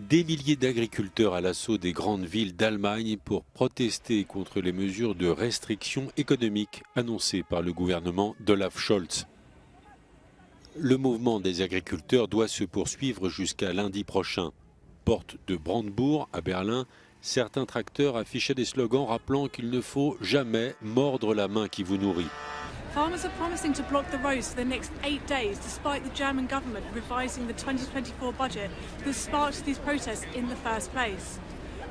Des milliers d'agriculteurs à l'assaut des grandes villes d'Allemagne pour protester contre les mesures de restriction économique annoncées par le gouvernement d'Olaf Scholz. Le mouvement des agriculteurs doit se poursuivre jusqu'à lundi prochain. Porte de Brandebourg à Berlin, certains tracteurs affichaient des slogans rappelant qu'il ne faut jamais mordre la main qui vous nourrit. Farmers are promising to block the roads for the next 8 days, despite the German government revising the 2024 budget that sparked these protests in the first place.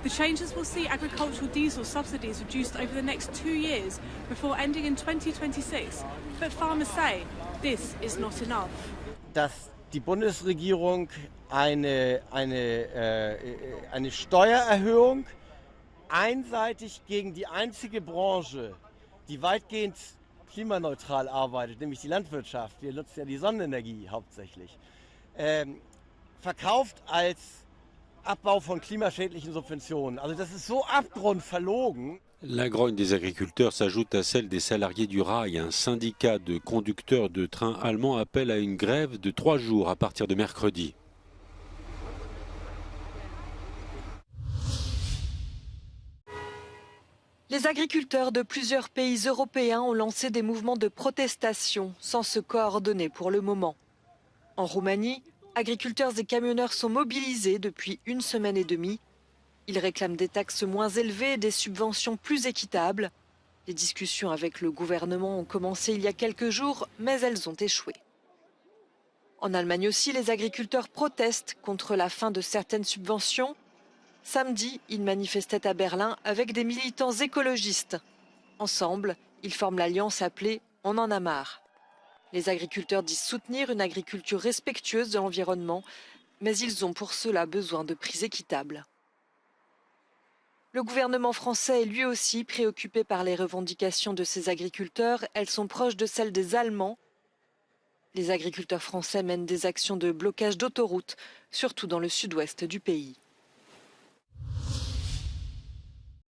The changes will see agricultural diesel subsidies reduced over the next 2 years before ending in 2026. But farmers say this is not enough. Dass die Bundesregierung eine Steuererhöhung einseitig gegen die einzige Branche, die weitgehend klimaneutral arbeitet, nämlich die Landwirtschaft, wir nutzen ja die Sonnenenergie hauptsächlich, verkauft als Abbau von klimaschädlichen Subventionen. Also das ist so abgrundverlogen. La grogne des agriculteurs s'ajoute à celle des salariés du rail. Un syndicat de conducteurs de trains allemands appelle à une grève de 3 jours à partir de mercredi. Les agriculteurs de plusieurs pays européens ont lancé des mouvements de protestation sans se coordonner pour le moment. En Roumanie, agriculteurs et camionneurs sont mobilisés depuis 1 semaine et demie. Ils réclament des taxes moins élevées et des subventions plus équitables. Les discussions avec le gouvernement ont commencé il y a quelques jours, mais elles ont échoué. En Allemagne aussi, les agriculteurs protestent contre la fin de certaines subventions. Samedi, ils manifestaient à Berlin avec des militants écologistes. Ensemble, ils forment l'alliance appelée « On en a marre ». Les agriculteurs disent soutenir une agriculture respectueuse de l'environnement, mais ils ont pour cela besoin de prix équitables. Le gouvernement français est lui aussi préoccupé par les revendications de ces agriculteurs. Elles sont proches de celles des Allemands. Les agriculteurs français mènent des actions de blocage d'autoroutes, surtout dans le sud-ouest du pays.